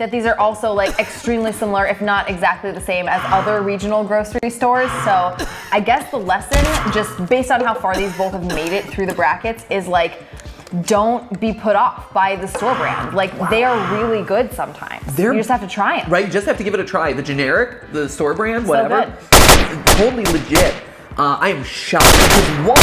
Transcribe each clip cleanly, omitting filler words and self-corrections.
that these are also like extremely similar, if not exactly the same as other regional grocery stores. So I guess the lesson, just based on how far these both have made it through the brackets, is like, don't be put off by the store brand. Like, they are really good sometimes. You just have to try them. Right, you just have to give it a try. The generic, the store brand, whatever. So totally legit. I am shocked because one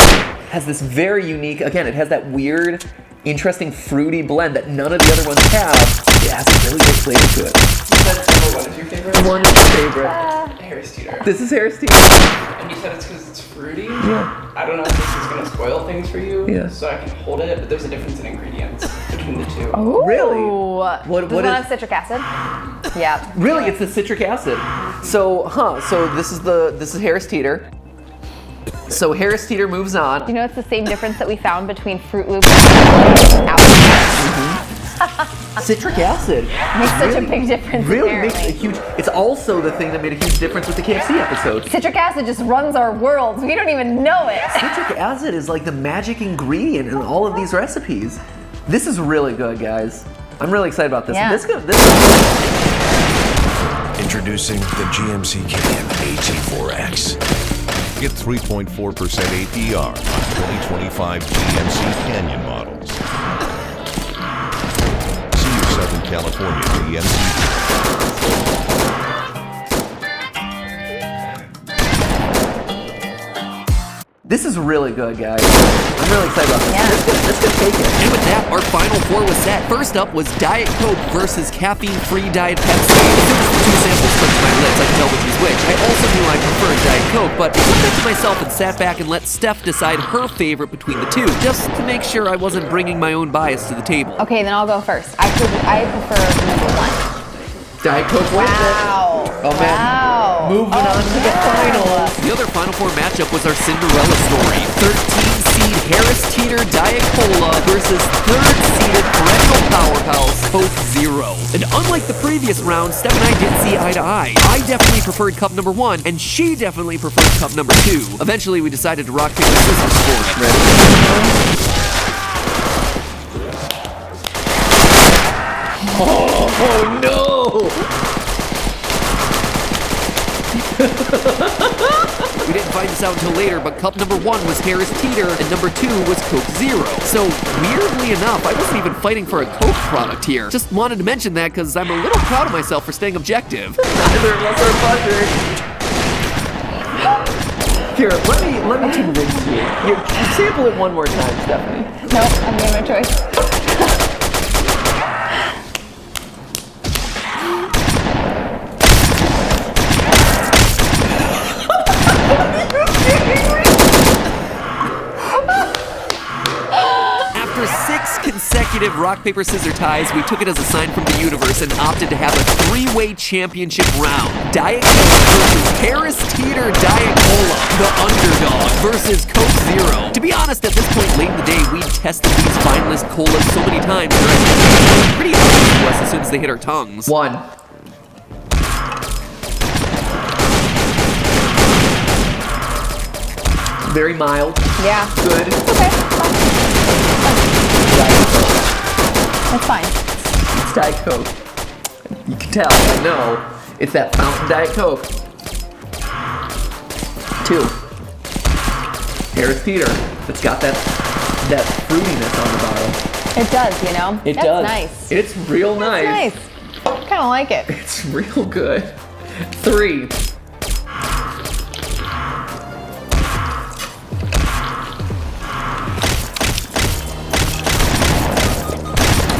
has this very unique, again, it has that weird, interesting fruity blend that none of the other ones have. It has a really good flavor to it. You said number one is your favorite? One is my favorite. Harris Teeter. This is Harris Teeter. And you said it's because it's fruity? Yeah. I don't know if this is going to spoil things for you, Yeah. so I can hold it, but there's a difference in ingredients between the two. Ooh. Really? What What is is? have citric acid? Yeah. Really, it's the citric acid. So, so this is Harris Teeter. So Harris Teeter moves on. You know, it's the same difference that we found between Fruit Loops and apple. Citric acid Makes such a big difference. Really apparently. makes a huge. It's also the thing that made a huge difference with the KFC episode. Citric acid just runs our worlds. We don't even know it. Citric acid is like the magic ingredient in all of these recipes. This is really good, guys. I'm really excited about this. Yeah. This Introducing the GMC Canyon AT4X. Get 3.4% APR on 2025 GMC Canyon models. See your Southern California GMC. This is really good, guys. I'm really excited about this. Yeah. This could take it. And with that, our final four was set. First up was Diet Coke versus caffeine-free Diet Pepsi. As soon as the two samples touched my lips, I could tell which was which. I also knew I preferred Diet Coke, but I took that to myself and sat back and let Steph decide her favorite between the two, just to make sure I wasn't bringing my own bias to the table. Okay, then I'll go first. I prefer number one. Diet Coke wins it. Wow. Oh man. Wow. Moving on to the finals. The other Final Four matchup was our Cinderella story. 13-seed Harris Teeter Diet Cola versus 3rd-seeded perennial powerhouse Coke Zero. And unlike the previous round, Steph and I didn't see eye to eye. I definitely preferred cup number one, and she definitely preferred cup number two. Eventually, we decided to rock, paper, scissors for it. Oh no! We didn't find this out until later, but cup number one was Harris Teeter, and number two was Coke Zero. So, weirdly enough, I wasn't even fighting for a Coke product here. Just wanted to mention that because I'm a little proud of myself for staying objective. Neither of us are buzzers. Here, let me convince you. Here, sample it one more time, Stephanie. Nope, I'm giving my choice. After 6 consecutive rock, paper, scissors ties, we took it as a sign from the universe and opted to have a 3-way championship round. Diet Coke versus Harris Teeter Diet Cola, the underdog, versus Coke Zero. To be honest, at this point late in the day, we tested these finalist colas so many times that they were pretty obvious to us as soon as they hit our tongues. One. Very mild. Yeah. Good. Okay, fine. That's fine. It's Diet Coke. You can tell, I know. It's that fountain Diet Coke. 2. Harris Teeter. It's got that fruitiness on the bottle. It does, you know? It That's does. nice. It's real nice. Nice. Kind of like it. It's real good. 3.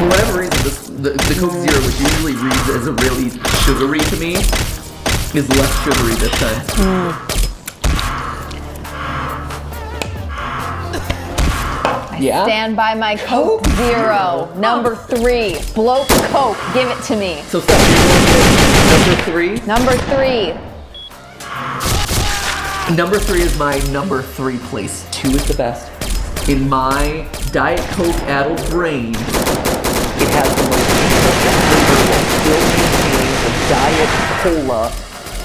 For whatever reason, the Coke Zero, which usually reads as a really sugary to me, is less sugary this time. Yeah? Stand by my Coke Zero. Number 3. Bloat Coke. Give it to me. So Steph, you're going with number 3? Number 3. Number 3 is my number 3 place. 2 is the best. In my Diet Coke-addled brain, it has the most still maintaining the Diet Cola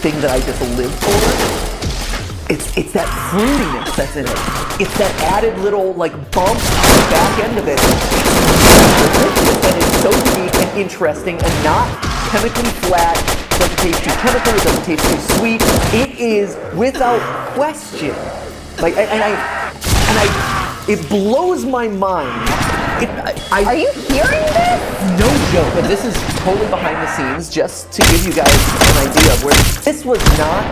thing that I just live for. It's that fruitiness that's in it. It's that added little like bump on the back end of it. And it's so unique and interesting and not chemically flat, doesn't taste too chemical, it doesn't taste too sweet. It is without question. Like, it blows my mind. Are you hearing this? No joke, but this is totally behind the scenes, just to give you guys an idea of where this was not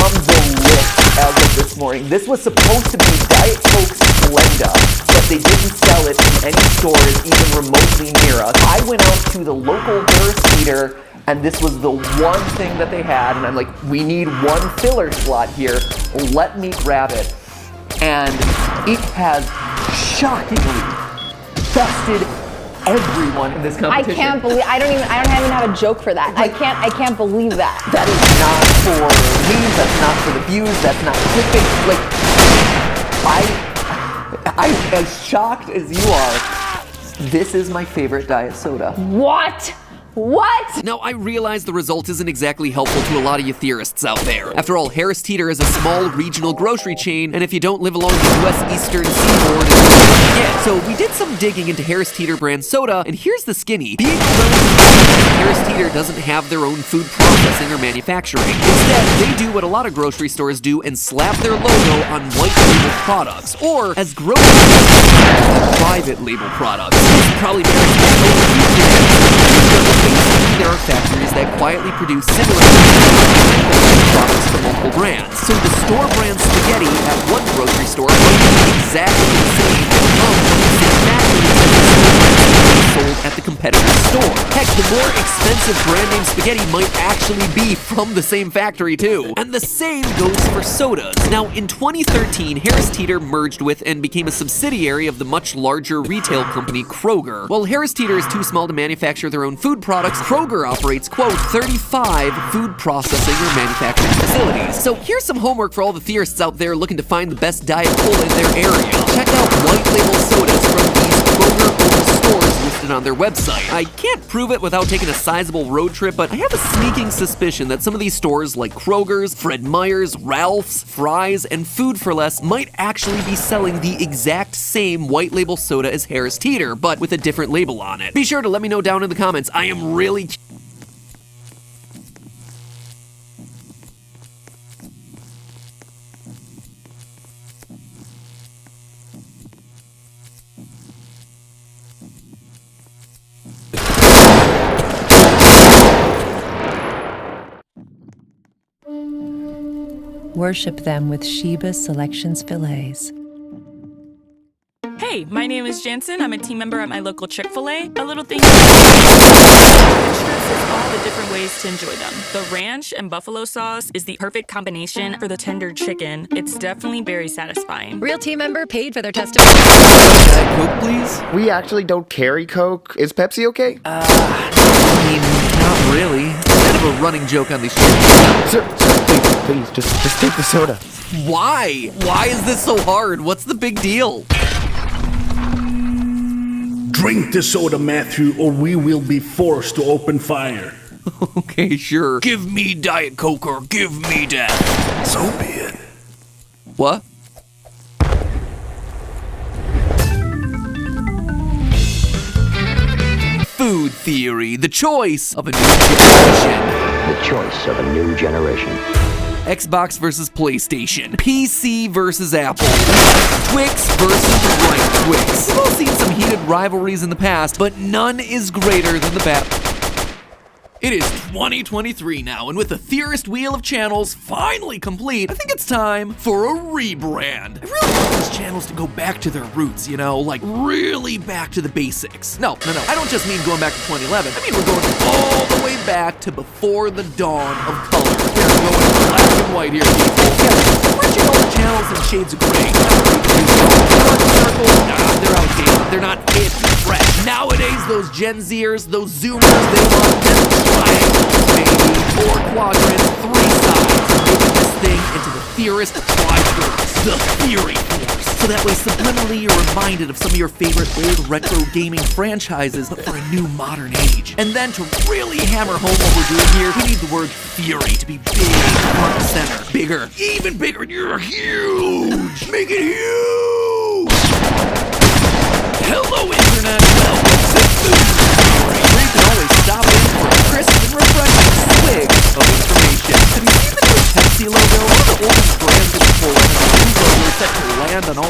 on the list as of this morning. This was supposed to be Diet Coke Splenda, but they didn't sell it in any stores even remotely near us. I went out to the local Harris Teeter, and this was the one thing that they had, and I'm like, we need one filler slot here. Let me grab it. And it has shockingly bested everyone in this competition. I can't believe I don't even have a joke for that. Like, I can't believe that. That is not for memes, that's not for the views, that's not clickbait. Like, I'm as shocked as you are. This is my favorite diet soda. What? What? Now, I realize the result isn't exactly helpful to a lot of you theorists out there. After all, Harris Teeter is a small regional grocery chain, and if you don't live along the U.S. Eastern Seaboard, it's hard to get. So we did some digging into Harris Teeter brand soda, and here's the skinny. Being relatively Harris Teeter doesn't have their own food processing or manufacturing. Instead, they do what a lot of grocery stores do and slap their logo on white label products, or as grocery stores, private label products. This probably there are factories that quietly produce similar products for multiple brands. So the store brand spaghetti at one grocery store might be exactly the same as from the same factory as the store brand sold at the competitor's store. Heck, the more expensive brand name spaghetti might actually be from the same factory too. And the same goes for sodas. Now, in 2013, Harris Teeter merged with and became a subsidiary of the much larger retail company Kroger. While Harris Teeter is too small to manufacture their own food products, Kroger operates, quote, 35 food processing or manufacturing facilities. So here's some homework for all the theorists out there looking to find the best Diet Cola in their area. Check out white label sodas from these Kroger-owned stores listed on their website. I can't prove it without taking a sizable road trip, but I have a sneaking suspicion that some of these stores like Kroger's, Fred Meyer's, Ralph's, Fry's, and Food for Less might actually be selling the exact same white label soda as Harris Teeter, but with a different label on it. Be sure to let me know down in the comments. I am really Worship them with Sheba's Selections fillets. Hey, my name is Jansen. I'm a team member at my local Chick-fil-A. A little thing stresses all the different ways to enjoy them. The ranch and buffalo sauce is the perfect combination for the tender chicken. It's definitely very satisfying. Real team member paid for their testimony. Coke, please? We actually don't carry Coke. Is Pepsi okay? I mean, not really. It's kind of a running joke on these shows. Sir, please, just take the soda. Why? Why is this so hard? What's the big deal? Drink the soda, Matthew, or we will be forced to open fire. Okay, sure. Give me Diet Coke or give me death. So be it. What? Food theory, the choice of a new generation. The choice of a new generation. Xbox versus PlayStation. PC versus Apple. Twix versus Right Twix. We've all seen some heated rivalries in the past, but none is greater than the battle. It is 2023 now, and with the Theorist Wheel of Channels finally complete, I think it's time for a rebrand. I really want these channels to go back to their roots, you know, like really back to the basics. No, I don't just mean going back to 2011. I mean we're going all the way back to before the dawn of color. We're going black and white here, people. Yeah, switching all the channels in shades of gray. They're outdated. They're not hip and fresh. Nowadays, those Gen Zers, those Zoomers, they want them triangles, baby. 4 quadrants, 3 sides. Making this thing into the Theorist Triforce. The Theory Force. So that way, subliminally, you're reminded of some of your favorite old retro gaming franchises, but for a new modern age. And then to really hammer home what we're doing here, we need the word Fury to be big, front and center. Bigger, even bigger. You're huge. Make it huge. Hello, Internet. Welcome to Food Theory. Where you can always stop in for a crisp and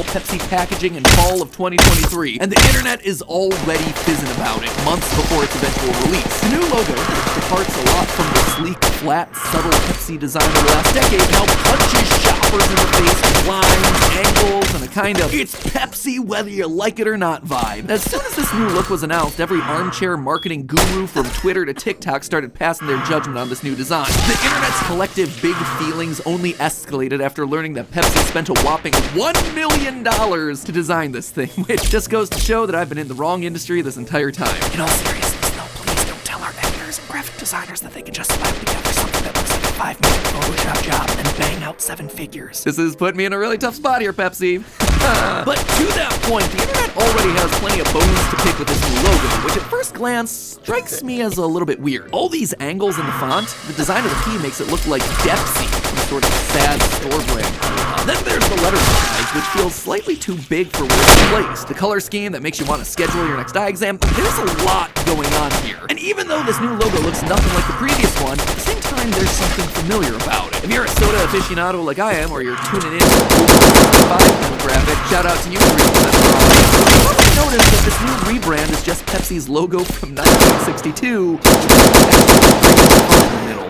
all Pepsi packaging in fall of 2023, and the internet is already fizzing about it months before its eventual release. The new logo, which departs a lot from the sleek, flat, subtle Pepsi design of the last decade, now punches shoppers in the face with lines, angles, and a kind of "it's Pepsi whether you like it or not" vibe. As soon as this new look was announced, every armchair marketing guru from Twitter to TikTok started passing their judgment on this new design. The internet's collective big feelings only escalated after learning that Pepsi spent a whopping $1 million to design this thing, which just goes to show that I've been in the wrong industry this entire time. In all seriousness, though, please don't tell our editors and graphic designers that they can just slap together something that looks like a 5-minute Photoshop job and then bang out 7 figures. This has put me in a really tough spot here, Pepsi. But to that point, the internet already has plenty of bones to pick with this new logo, which at first glance strikes me as a little bit weird. All these angles in the font, the design of the P makes it look like Depsy, some sort of sad store brand. Then there's the letter size, which feels slightly too big for where it's placed. The color scheme that makes you want to schedule your next eye exam. There's a lot going on here. And even though this new logo looks nothing like the previous one, at the same time, there's something familiar about it. If you're a soda aficionado like I am, or you're tuning in to the 5 demographic, shout out to you, you probably noticed that this new rebrand is just Pepsi's logo from 1962.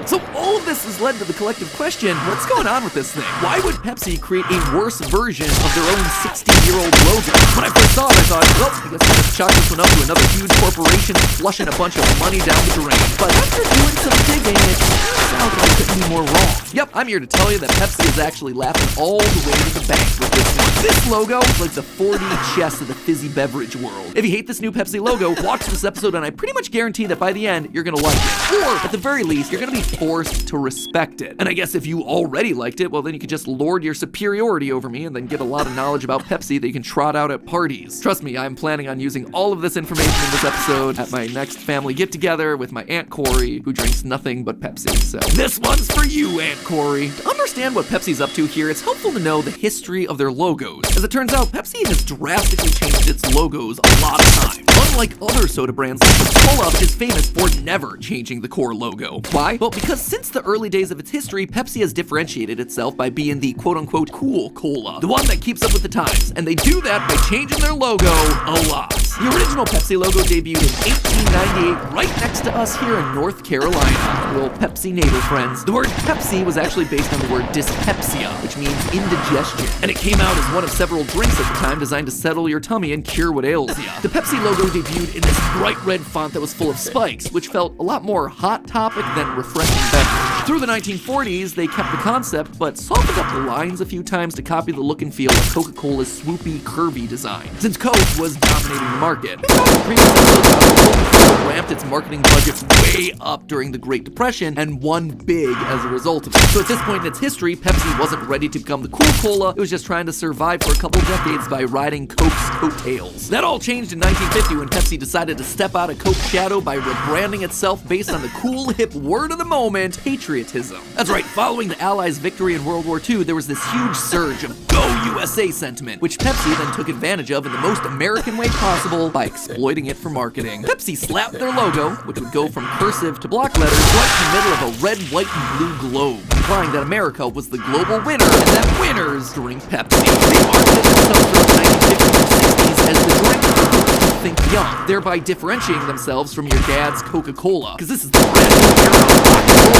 So all of this has led to the collective question, what's going on with this thing? Why would Pepsi create a worse version of their own 60-year-old logo? When I first saw it, I thought, well, I guess I'll just chalk this one up to another huge corporation flushing a bunch of money down the drain. But after doing some digging, it turns out that I couldn't be more wrong. Yep, I'm here to tell you that Pepsi is actually laughing all the way to the bank with this one. This logo is like the 4D chess of the fizzy beverage world. If you hate this new Pepsi logo, watch this episode and I pretty much guarantee that by the end, you're gonna like it. Or, at the very least, you're gonna be forced to respect it. And I guess if you already liked it, well then you could just lord your superiority over me and then get a lot of knowledge about Pepsi that you can trot out at parties. Trust me, I'm planning on using all of this information in this episode at my next family get-together with my Aunt Corey, who drinks nothing but Pepsi. So, this one's for you, Aunt Corey. To understand what Pepsi's up to here, it's helpful to know the history of their logos. As it turns out, Pepsi has drastically changed its logos a lot of times. Unlike other soda brands like Coca-Cola, which is famous for never changing the core logo. Why? Well, because since the early days of its history, Pepsi has differentiated itself by being the quote-unquote cool cola, the one that keeps up with the times, and they do that by changing their logo a lot. The original Pepsi logo debuted in 1898 right next to us here in North Carolina. Little Pepsi neighbor friends. The word Pepsi was actually based on the word dyspepsia, which means indigestion, and it came out as one of several drinks at the time designed to settle your tummy and cure what ails ya. The Pepsi logo debuted in this bright red font that was full of spikes, which felt a lot more Hot Topic than refreshing beverage. Through the 1940s, they kept the concept, but softened up the lines a few times to copy the look and feel of Coca-Cola's swoopy, curvy design, since Coke was dominating the market. Coca-Cola ramped its marketing budget way up during the Great Depression and won big as a result of it. So at this point in its history, Pepsi wasn't ready to become the cool cola, it was just trying to survive for a couple decades by riding Coke's coattails. That all changed in 1950 when Pepsi decided to step out of Coke's shadow by rebranding itself based on the cool, hip word of the moment, patriotism. That's right, following the Allies' victory in World War II, there was this huge surge of Go USA sentiment, which Pepsi then took advantage of in the most American way possible by exploiting it for marketing. Pepsi slapped their logo, which would go from cursive to block letters, right in the middle of a red, white, and blue globe, implying that America was the global winner and that winners drink Pepsi. They marketed themselves throughout the 1950s and 60s as the drink to think young, thereby differentiating themselves from your dad's Coca-Cola. Because this is the brand new era of rock and roll.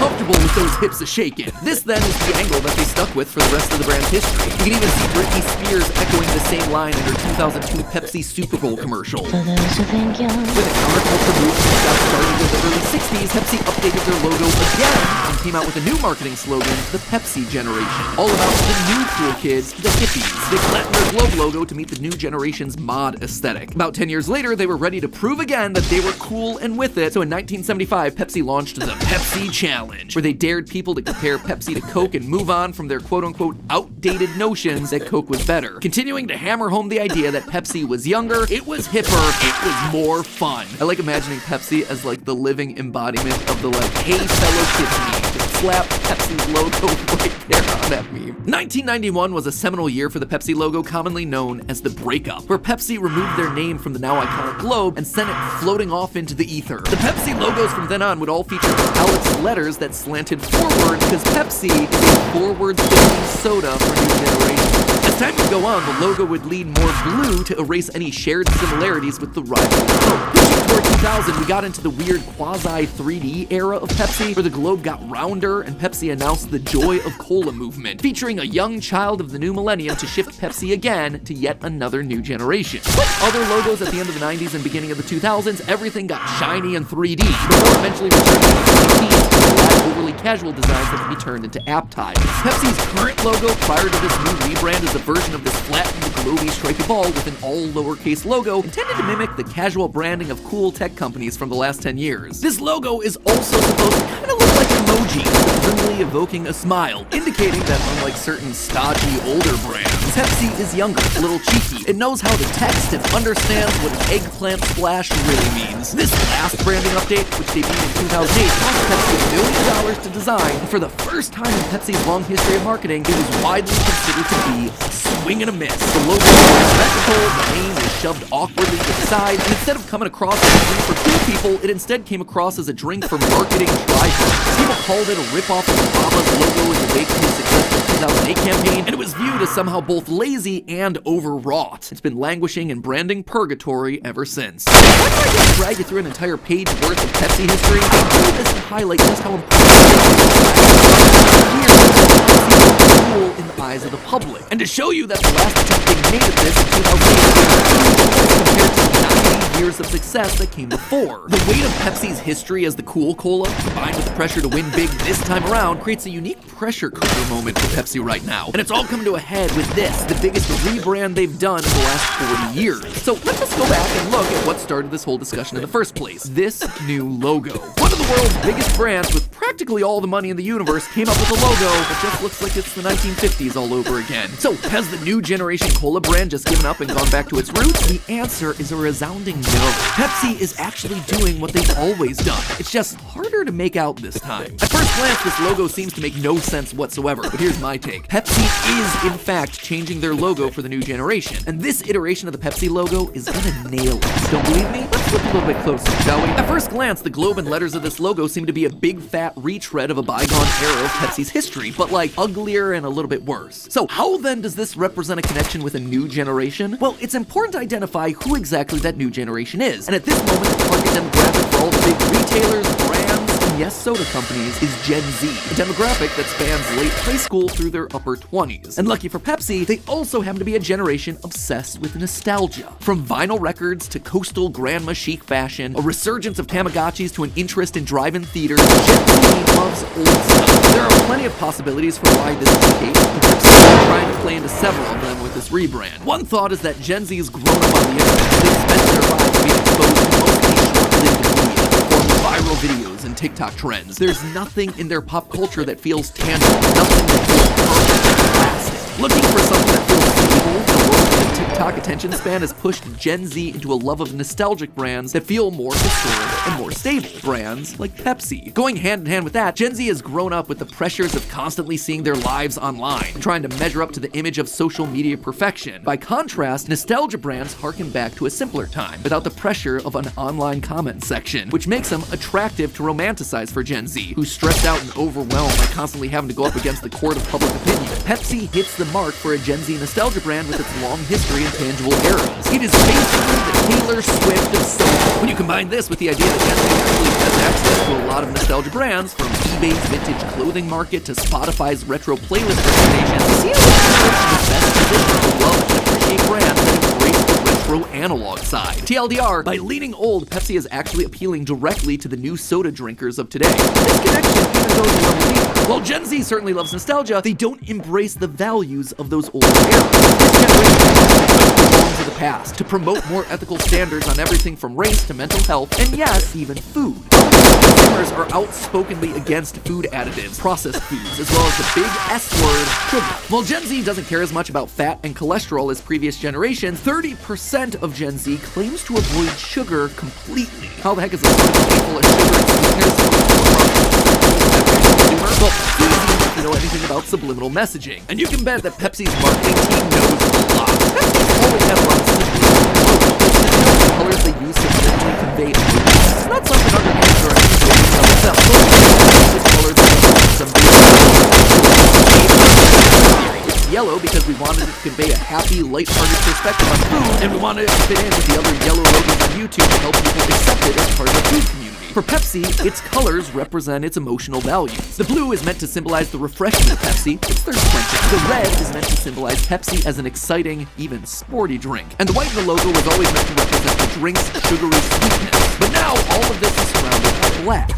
Comfortable with those hips a-shaking. This then is the angle that they stuck with for the rest of the brand's history. You can even see Britney Spears echoing the same line in her 2002 Pepsi Super Bowl commercial. For those who think young. With a counterculture movement that got started in the early 60s, Pepsi updated their logo again and came out with a new marketing slogan, the Pepsi Generation. All about the new cool kids, the hippies. They flattened their globe logo to meet the new generation's mod aesthetic. About 10 years later, they were ready to prove again that they were cool and with it. So in 1975, Pepsi launched the Pepsi Challenge, where they dared people to compare Pepsi to Coke and move on from their quote-unquote outdated notions that Coke was better, continuing to hammer home the idea that Pepsi was younger, it was hipper, it was more fun. I like imagining Pepsi as like the living embodiment of the like, hey fellow kids me, just slap Pepsi's logo right there on that meme. 1991 was a seminal year for the Pepsi logo, commonly known as the breakup, where Pepsi removed their name from the now iconic globe and sent it floating off into the ether. The Pepsi logos from then on would all feature Alex letters that slanted forward because Pepsi is a forward-thinking soda for new generations. As time would go on, the logo would lean more blue to erase any shared similarities with the rival Coke. Pushing toward 2000, we got into the weird quasi-3D era of Pepsi, where the globe got rounder and Pepsi announced the Joy of Cola movement, featuring a young child of the new millennium to shift Pepsi again to yet another new generation. Like other logos at the end of the 90s and beginning of the 2000s, everything got shiny and 3D, before eventually returning to 2018 to black, overly casual designs that can be turned into app tiles. Pepsi's current logo prior to this new rebrand is a version of this flattened, globy, stripy ball with an all lowercase logo intended to mimic the casual branding of cool tech companies from the last 10 years. This logo is also supposed to kind of look like emoji, subliminally evoking a smile, indicating that unlike certain stodgy older brands, Pepsi is younger, a little cheeky. It knows how to text and understands what an eggplant splash really means. This last branding update, which debuted in 2008, cost Pepsi $1 million to design, and for the first time in Pepsi's long history of marketing, it was widely considered to be a swing and a miss. The logo is symmetrical, the name is shoved awkwardly to the side, and instead of coming across as a drink for cool people, it instead came across as a drink for marketing tryhards. People called it a ripoff of Obama's logo in the wake of his successful 2008 campaign, and it was viewed as somehow both lazy and overwrought. It's been languishing in branding purgatory ever since. Why do I just drag you through an entire page worth of Pepsi history? I do this to highlight just how important cool in the eyes of the public, and to show you that the last attempt they made at this in 2008 compared to the 90 years of success that came before. The weight of Pepsi's history as the cool cola, combined with the pressure to win big this time around, creates a unique pressure cooker moment for Pepsi right now, and it's all coming to a head with this, the biggest rebrand they've done in the last 40 years. So let's just go back and look at what started this whole discussion in the first place. This new logo. One of the world's biggest brands with practically all the money in the universe came up with a logo that just looks like it's the 1950s all over again. So, has the new generation cola brand just given up and gone back to its roots? The answer is a resounding no. Pepsi is actually doing what they've always done. It's just harder to make out this time. At first glance, this logo seems to make no sense whatsoever, but here's my take. Pepsi is, in fact, changing their logo for the new generation, and this iteration of the Pepsi logo is gonna nail it. Don't believe me? Let's look a little bit closer, shall we? At first glance, the globe and letters of this logo seem to be a big fat retread of a bygone era of Pepsi's history, but like uglier and a little bit worse. So how then does this represent a connection with a new generation? Well, it's important to identify who exactly that new generation is, and at this moment the target demographic for all the big retailers, brands, and yes, soda companies is Gen Z, a demographic that spans late high school through their upper 20s. And lucky for Pepsi, they also happen to be a generation obsessed with nostalgia. From vinyl records to coastal grandma chic fashion, a resurgence of Tamagotchis to an interest in drive-in theaters, Gen Z loves old stuff. There are plenty of possibilities for why this is the case, and Pepsi is trying to play into several of them with this rebrand. One thought is that Gen Z has grown up on the internet, and they've spent their lives being exposed to mostly short-lived media, forming viral videos and TikTok trends. There's nothing in their pop culture that feels tangible, nothing that feels perfect and lasting. Looking for something that feels stable in a world where the TikTok attention span has pushed Gen Z into a love of nostalgic brands that feel more historic and more stable. Brands like Pepsi. Going hand in hand with that, Gen Z has grown up with the pressures of constantly seeing their lives online, trying to measure up to the image of social media perfection. By contrast, nostalgia brands harken back to a simpler time, without the pressure of an online comment section, which makes them attractive to romanticize for Gen Z, who's stressed out and overwhelmed by constantly having to go up against the court of public opinion. Pepsi hits the mark for a Gen Z nostalgia brand with its long history and tangible eras. It is basically the Taylor Swift of soda. When you combine this with the idea that Gen Z actually has access to a lot of nostalgia brands, from eBay's vintage clothing market to Spotify's retro playlist recommendations, you see how the generation is best positioned to love and appreciate brands that embrace the retro analog side. TLDR, by leaning old, Pepsi is actually appealing directly to the new soda drinkers of today. This connection even goes a level deeper. While Gen Z certainly loves nostalgia, they don't embrace the values of those older eras. This generation belongs to the past, to promote more ethical standards on everything from race to mental health, and yes, even food. Consumers are outspokenly against food additives, processed foods, as well as the big S word, sugar. While Gen Z doesn't care as much about fat and cholesterol as previous generations, 30% of Gen Z claims to avoid sugar completely. How the heck is a soda full of sugar and sweeteners? Well, easy if you know anything about subliminal messaging. And you can bet that Pepsi's marketing team knows a lot. Pepsi's always had a lot of the colors they use subliminally convey emotions. It's not something underhand or unusual to know itself. The colors it's yellow because we wanted it to convey a happy, lighthearted perspective on food, and we wanted it to fit in with the other yellow logos on YouTube to help people accept it as part of the food community. For Pepsi, its colors represent its emotional values. The blue is meant to symbolize the refreshment of Pepsi, its thirst quenching. The red is meant to symbolize Pepsi as an exciting, even sporty drink. And the white in the logo was always meant to represent the drink's sugary sweetness. But now, all of this is surrounded by black.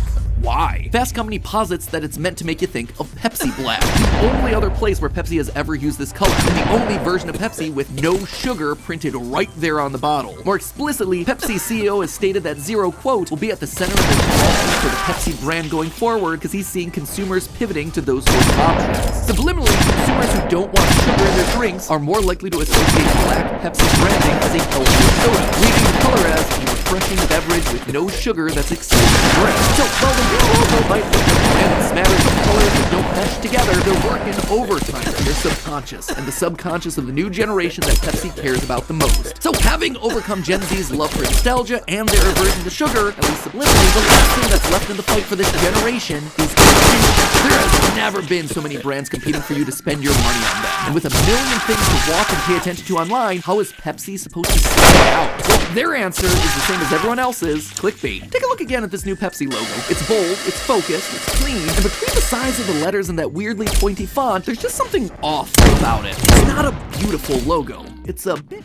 Why? Fast Company posits that it's meant to make you think of Pepsi Black, the only other place where Pepsi has ever used this color, and the only version of Pepsi with no sugar printed right there on the bottle. More explicitly, Pepsi CEO has stated that Zero, quote, will be at the center of the strategy for the Pepsi brand going forward because he's seeing consumers pivoting to those sorts of options. Subliminally, consumers who don't want sugar in their drinks are more likely to associate Black Pepsi branding as a healthier soda, leaving the color as a refreshing beverage with no sugar that's exciting to drink. So, while the new logo might look like random smatters of colors that don't mesh together, they're working overtime in their subconscious, and the subconscious of the new generation that Pepsi cares about the most. So, having overcome Gen Z's love for nostalgia and their aversion to sugar, at least subliminally, the last thing that's left in the fight for this generation is convenience. There has never been so many brands competing for you to spend your money on them. And with a million things to watch and pay attention to online, how is Pepsi supposed to stand out? Well, their answer is the same as everyone else's: clickbait. Take a look again at this new Pepsi logo. It's bold, it's focused, it's clean, and between the size of the letters and that weirdly pointy font, there's just something off about it. It's not a beautiful logo. It's a bit...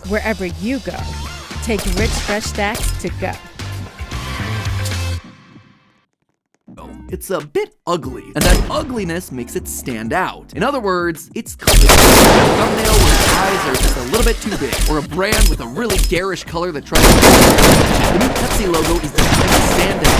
Wherever you go, take Rich Fresh Stacks to go. It's a bit ugly, and that ugliness makes it stand out. In other words, it's a thumbnail where its eyes are just a little bit too big, or a brand with a really garish color that tries to the new Pepsi logo is designed to stand out.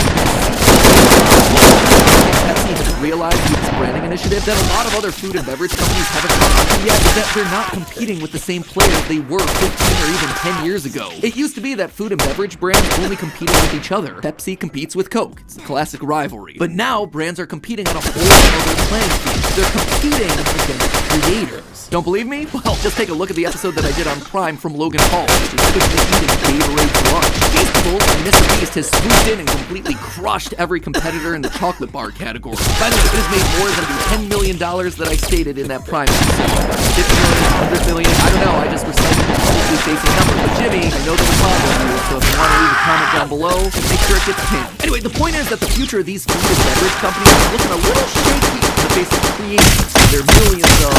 Pepsi has realized with its branding initiative that a lot of other food and beverage companies haven't caught on to yet, is that they're not competing with the same players they were 15 or even 10 years ago. It used to be that food and beverage brands only competed with each other. Pepsi competes with Coke. It's a classic rivalry. But now, brands are competing on a whole other playing field. They're competing against creators. Don't believe me? Well, just take a look at the episode that I did on Prime from Logan Paul, which is quickly eating Gatorade for lunch. Feastables and Mr. Beast has swooped in and completely crushed every competitor in the chocolate bar category. By the way, it has made more than the $10 million that I stated in that Prime episode. 50 million, 100 million, I don't know, I just recited the publicly facing number. But Jimmy, I know there's a problem here, so if you want to leave a comment down below, make sure it gets pinned. Anyway, the point is that the future of these food and beverage companies is looking a little shaky in the face of creators and their millions of,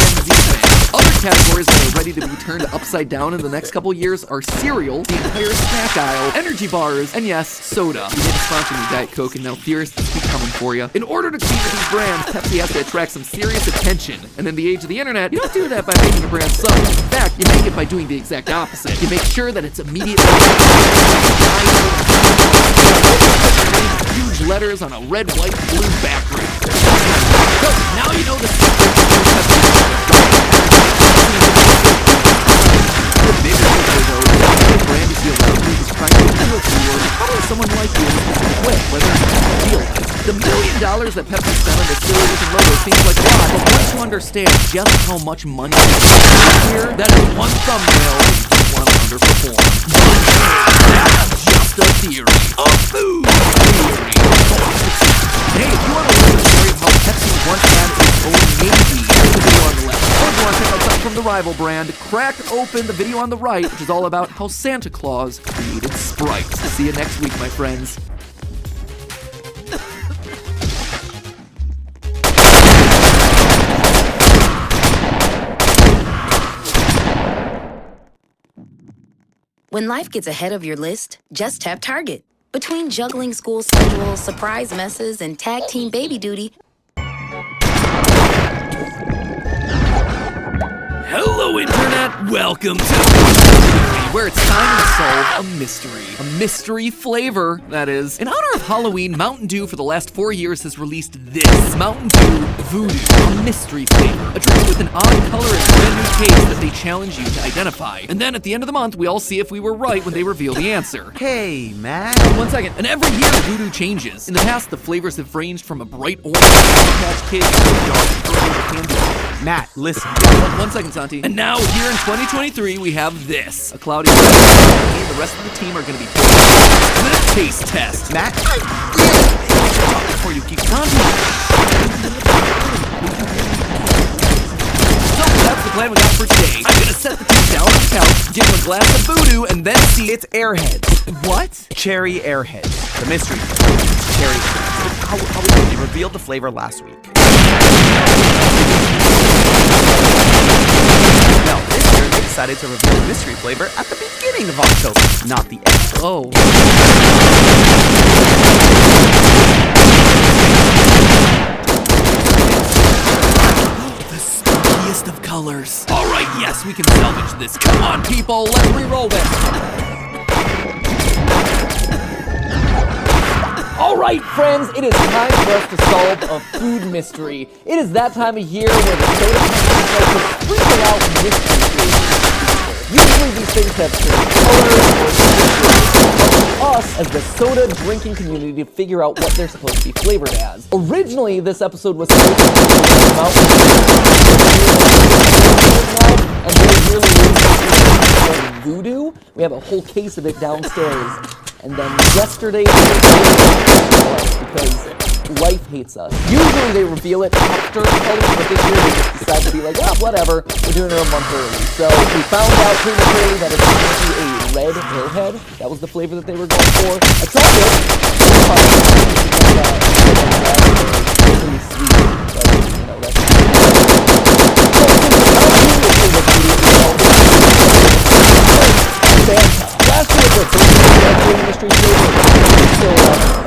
Gen Z fans. Other categories that are ready to be turned upside down in the next couple years are cereal, the entire snack aisle, energy bars, and yes, soda. You didn't sponsor me, Diet Coke, and now theorists keep coming for you. In order to compete with these brands, Pepsi has to attract some serious attention. And in the age of the internet, you don't do that by making a brand suck. In fact, you make it by doing the exact opposite. You make sure that it's immediately huge letters on a red, white, blue background. So now you know the secret to the bigger picture, though, the brand is the allowed is trying to appeal to you, or how does someone like you in a specific way, whether it's a deal. The $1 million that Pepsi spent on this silly looking logo seems like a lot, but once you understand just how much money is here, that is one thumbnail that you want to underperform. But that's just a theory. A food theory. Hey, if you want to learn the story of how Pepsi once had its own Navy, here's the video on the left. Or if you want to check out something from the rival brand, crack open the video on the right, which is all about how Santa Claus created sprites. See you next week, my friends. When life gets ahead of your list, just tap Target. Between juggling school schedules, surprise messes, and tag team baby duty. Hello Hello, Internet. Welcome to where it's time to solve a mystery. A mystery flavor, that is. In honor of Halloween, Mountain Dew for the last 4 years has released this Mountain Dew Voodoo, a mystery flavor. A drink with an odd color and brand new taste that they challenge you to identify. And then at the end of the month, we all see if we were right when they reveal the answer. Hey, Matt. 1 second. And every year, Voodoo changes. In the past, the flavors have ranged from a bright orange Patch Kids to a dark purple candy. Matt, listen. Yeah, 1 second, Santi. And now, here in 2023, we have this. A cloudy day. The rest of the team are going to be the taste test. Matt, Before you keep Santi. So, that's the plan we got for today. I'm going to set the team down on the couch, give them a glass of Voodoo, and then see... It's Airheads. What? Cherry Airheads. The mystery flavor. It's cherry Airheads. How they revealed the flavor last week. Now, this year they decided to reveal the mystery flavor at the beginning of October, not the end. Oh. The spookiest of colors. All right, yes, we can salvage this. Come on, people, let's re-roll this. All right, friends, it is time for us to solve a food mystery. It is that time of year where the soda companies like to sprinkle out mystery flavors. Usually these things have certain colors or mysteries. Up to us as the soda drinking community to figure out what they're supposed to be flavored as. Originally, this episode was supposed to be about and very nearly Voodoo. We have a whole case of it downstairs. And then yesterday, because life hates us. Usually they reveal it after Halloween, but this year they just decide to be like, oh, whatever, we're doing it a month early. So we found out prematurely that it's going to be a red Airhead. That was the flavor that they were going for. I tried it. It's really sweet, but you know, that's... Last year was the first mystery flavor, so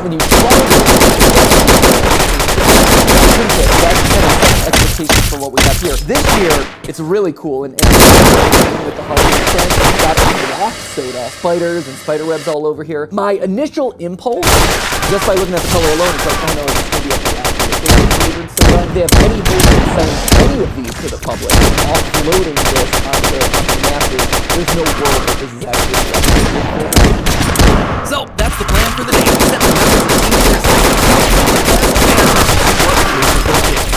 when you try that's kind of expectations for what we have here. This year, it's really cool, and with the Halloween trend, we've got black soda, spiders and spider webs all over here. My initial impulse, just by looking at the color alone, is like, oh no, it's going to be a black flavored soda. They have any hope of selling any of these to the public, offloading this onto the masses. There's no world that this is actually a So, that's the plan for the day.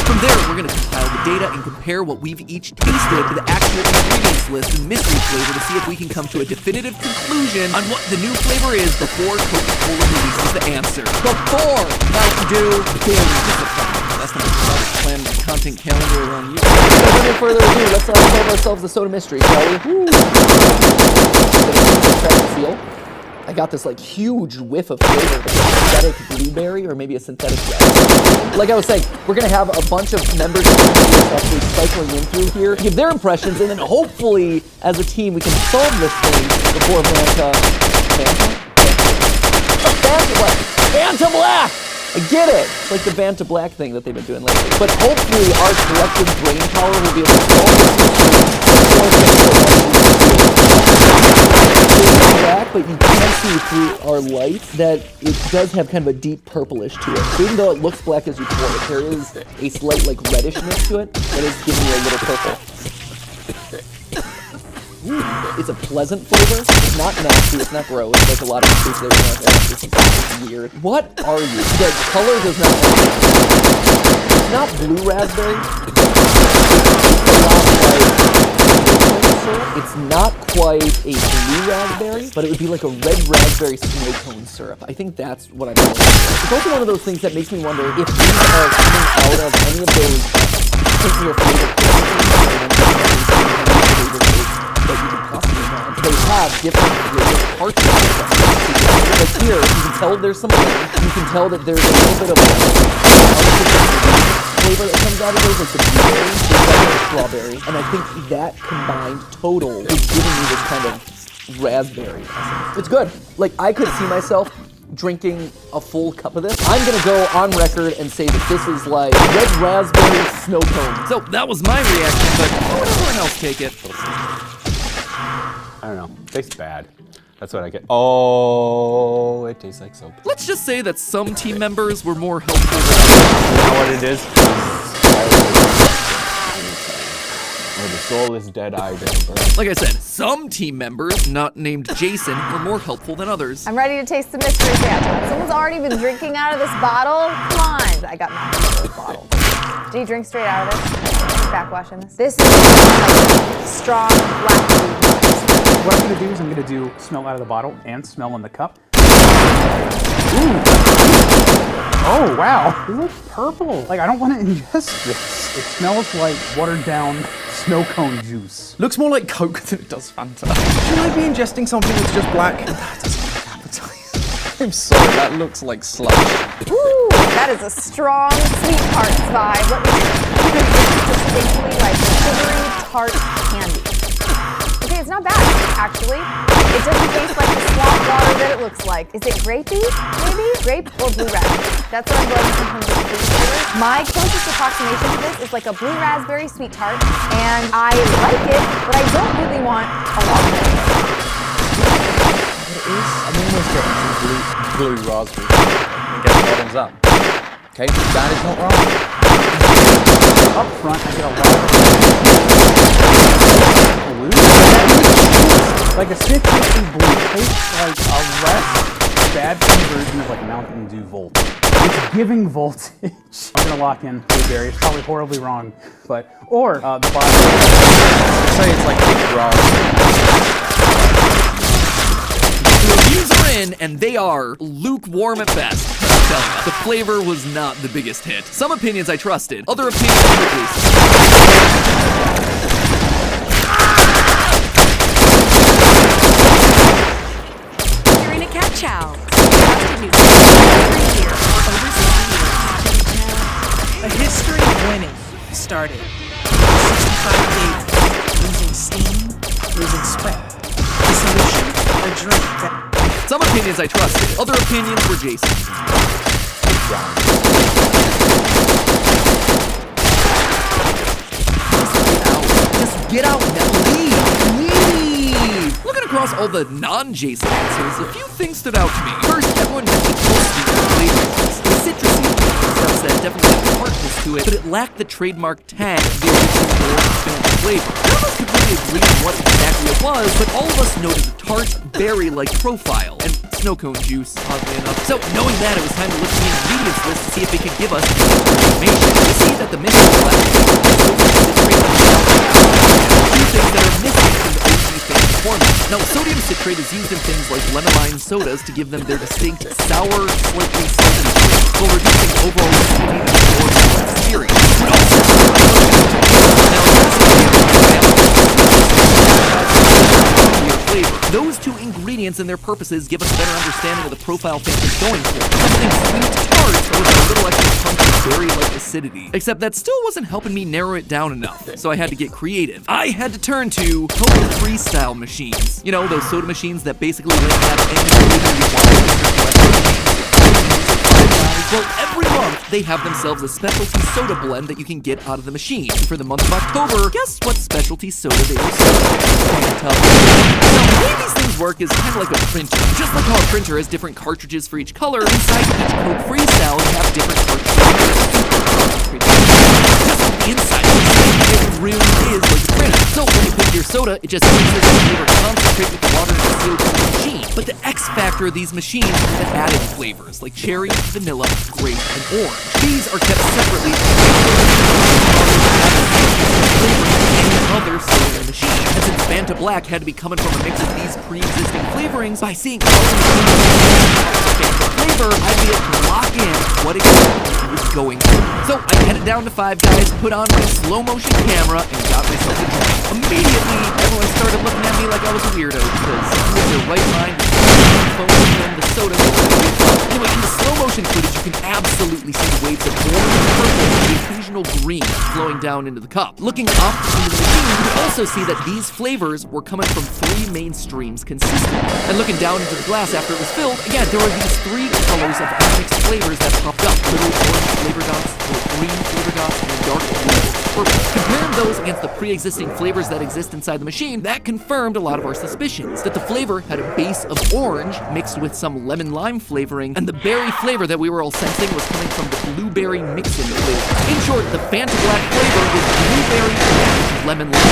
From there, we're going to compile the data and compare what we've each tasted to the actual ingredients list and mystery flavor to see if we can come to a definitive conclusion on what the new flavor is before Coca-Cola releases the answer. Before Mountain Dew That's not a plan my content calendar around you. Without any further ado, let's solve ourselves the soda mystery, shall we? Seal. I got this like huge whiff of flavor, synthetic blueberry or maybe a synthetic red. Like I was saying, we're gonna have a bunch of members of the community actually cycling in through here, give their impressions, and then hopefully, as a team, we can solve this thing before Banta Black! I get it! It's like the Banta Black thing that they've been doing lately. But hopefully our collective brain power will be able to solve this black, but you can see through our light that it does have kind of a deep purplish to it. So even though it looks black as you pour it, there is a slight like redishness to it that is giving you a little purple. It's a pleasant flavor. It's not nasty. It's not gross. Like a lot of food flavors. This is weird. What are you? The color does not. It's not blue raspberry. It's not quite a blue raspberry, but it would be like a red raspberry snow cone syrup. I think that's what I'm going for. It's also one of those things that makes me wonder if these are coming out of any of those taking your favorite that you could possibly want. They have different flavor parts of it. Like here, you can tell there's some lemon. You can tell that there's a little bit of flavor that comes out of those, like the blueberry, the strawberry, and I think that combined total is giving me this kind of raspberry essence. It's good. Like I could see myself drinking a full cup of this. I'm gonna go on record and say that this is like red raspberry snow cone. So that was my reaction, but how would everyone else take it? I don't know. Tastes bad. That's what I get. Oh, it tastes like soap. Let's just say that some team members were more helpful than You know what it is? Oh, the soulless dead-eyed ember. Like I said, some team members, not named Jason, were more helpful than others. I'm ready to taste the mystery Fanta. Someone's already been drinking out of this bottle. Come on. I got mine out of this bottle. Do you drink straight out of this? Backwashing this? This is like strong black tea. What I'm gonna do is I'm gonna do smell out of the bottle and smell in the cup. Ooh. Oh, wow. It looks purple. Like, I don't want to ingest this. It smells like watered down snow cone juice. Looks more like Coke than it does Fanta. Should I be ingesting something that's just black? That doesn't look appetizing. I'm sorry, that looks like slush. Ooh, that is a strong sweet tarts vibe. Let me distinctly like sugary tart candy. Okay, it's not bad, actually. It doesn't taste like the swamp water that it looks like. Is it grapey, maybe? Grape or blue raspberry? That's what I'm going with in terms of food flavors. My closest approximation to this is like a blue raspberry sweet tart, and I like it, but I don't really want a lot of it. It is. I'm almost getting some blue raspberry. I guess bottoms up. Okay, that is not wrong. Up front, I get a lot of blue. Like a citrusy blue. Tastes like a less bad version of like Mountain Dew Volt. It's giving voltage. I'm gonna lock in blueberry. It's probably horribly wrong, but or the bottom. I'd say it's like big grass. The reviews are in, and they are lukewarm at best. I'm telling you, the flavor was not the biggest hit. Some opinions I trusted, other opinions quickly. You're in a cat chow. Prostitutes every year for over 60 years. A history of winning started. 65 days losing steam, losing sweat. The solution, a drink that... Some opinions I trusted, other opinions were Jason's. Just get out now. Leave! Looking across all the non-Jason answers, a few things stood out to me. First, everyone mentioned sweet flavors. The citrusy stuff that definitely had tartness to it, but it lacked the trademark tag of the original orange film flavor. None of us could really agree on what exactly it was, but all of us noted the tart, berry-like profile, and snow cone juice, oddly enough. So, knowing that, it was time to look at the ingredients list to see if it could give us information. We see that the mystery blend few things that are missing from the OG fan format. Now, sodium citrate is used in things like lemon lime sodas to give them their distinct sour, slightly salty taste, while reducing overall acidity and more balanced experience. But also, flavor. Those two ingredients and their purposes give us a better understanding of the profile fans is going for. Something sweet tart with a little extra punch of berry-like acidity. Except that still wasn't helping me narrow it down enough, so I had to get creative. I had to turn to Coke Freestyle machines. You know, those soda machines that basically let you have any flavor you want. Well, every month, they have themselves a specialty soda blend that you can get out of the machine. And for the month of October, guess what specialty soda they were serving? Now, the way these things work is kind of like a printer. Just like how a printer has different cartridges for each color, inside each Coke Freestyle, you have different cartridges. Just on the inside, it really is like a printer. So when you pick your soda, it just mixes the flavor concentrate with the water and sealed to the machine. But the X factor of these machines is the added flavors, like cherry, vanilla, grape, and orange. These are kept separately from any other soda machine. And since Fanta Black had to be coming from a mix of these pre-existing flavorings, by seeing all the Fanta flavor, I'd be able to lock in what exactly it was going for. So I headed down to Five Guys, put on my slow motion camera, and got myself a drink. Immediately, everyone started looking at me like I was a weirdo, because who in their right mind phone film the soda. Anyway, in the slow motion footage, you can absolutely see the waves of orange, purple, and the occasional pale green flowing down into the cup. Looking up into the machine, you can also see that these flavors were coming from 3 main streams consistently. And looking down into the glass after it was filled, again, there were these 3 colors of unmixed flavors that popped up. Little orange flavor dots, little green flavor dots, and dark blue. Comparing those against the pre-existing flavors that exist inside the machine, that confirmed a lot of our suspicions, that the flavor had a base of orange mixed with some lemon-lime flavoring, and the berry flavor that we were all sensing was coming from the blueberry mix-in flavor. In short, the Fanta Black flavor is blueberry and lemon-lime.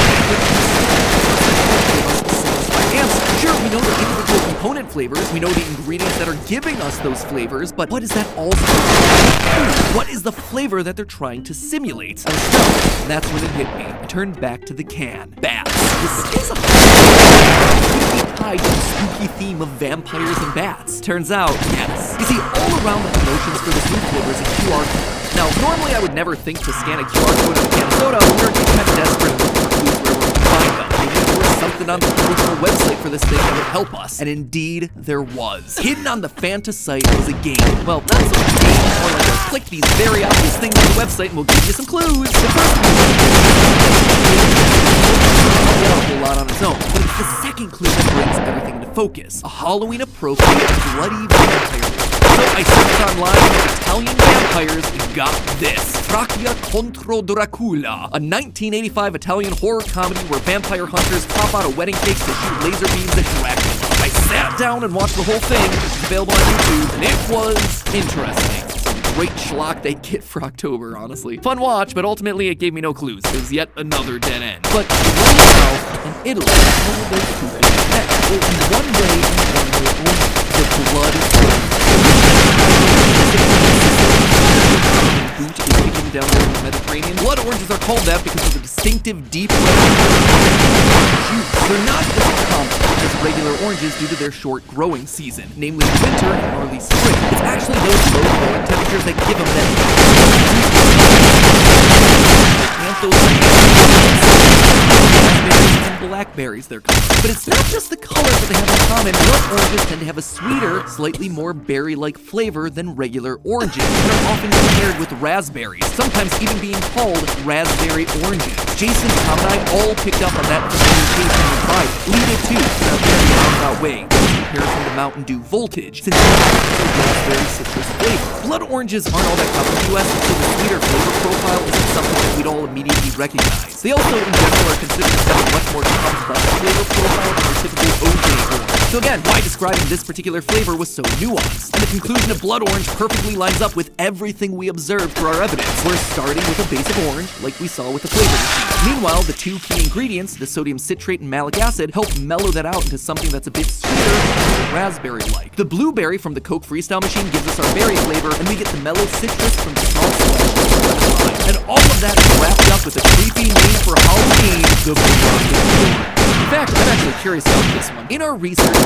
Sure, we know the individual component flavors, we know the ingredients that are giving us those flavors, but what is that all supposed to do? What is the flavor that they're trying to simulate? I was stumped, and that's when it hit me. I turned back to the can. Bats. This is a tied to the spooky theme of vampires and bats. Turns out, yes. You see, all around the promotions for this new flavor is a QR code. Now, normally I would never think to scan a QR code on a can of soda. We were getting kind of desperate and looking for clues where we could find them. Maybe there was something on the promotional website for this thing that would help us. And indeed, there was. Hidden on the Fanta site was a game. Well, not so much a game, more like a click these very obvious things on the website and we'll give you some clues. The first a whole lot on its own, but it's the second clue that brings everything into focus. A Halloween-appropriate bloody vampire. So I searched online for Italian vampires and got this. Tracchia contro Dracula, a 1985 Italian horror comedy where vampire hunters pop out of wedding cakes to shoot laser beams at Dracula. I sat down and watched the whole thing, which is available on YouTube, and it was interesting. Great schlock they'd get for October, honestly. Fun watch, but ultimately it gave me no clues. It was yet another dead end. But Rome itself and Italy, what were those 2 things next? Well, in one way only, the blood boot is kicking down there in the Mediterranean. Blood oranges are called that because of the distinctive deep red juice. They're not as common as regular oranges due to their short growing season, namely winter and early spring. It's actually those low growing temperatures that give them that and blackberries they're called. But it's not just the colors that they have in common. Blood oranges tend to have a sweeter, slightly more berry-like flavor than regular oranges, and are often compared with raspberries, sometimes even being called raspberry oranges. Jason, Tom, and I all picked up on that communication and tried. We did too, in a very roundabout way, in comparison to Mountain Dew Voltage, since it's a raspberry citrus flavor. Blood oranges aren't all that common in the US, so the sweeter flavor profile isn't something that we'd all immediately recognize. They also, in general, are considered to have a much more complex flavor profile than your typical OJ orange. So again, why describing this particular flavor was so nuanced. And the conclusion of blood orange perfectly lines up with everything we observed for our evidence. We're starting with a base of orange, like we saw with the flavor machine. Meanwhile, the 2 key ingredients, the sodium citrate and malic acid, help mellow that out into something that's a bit sweeter and raspberry-like. The blueberry from the Coke Freestyle machine gives us our berry flavor, and we get the mellow citrus from the small splash of lemon lime. And all of that is wrapped up with a creepy name for Halloween, the Blood. In fact, I'm actually curious about this one. In our research, we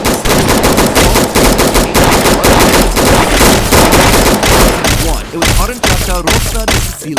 it was Aranciata Rossa di Sicilia.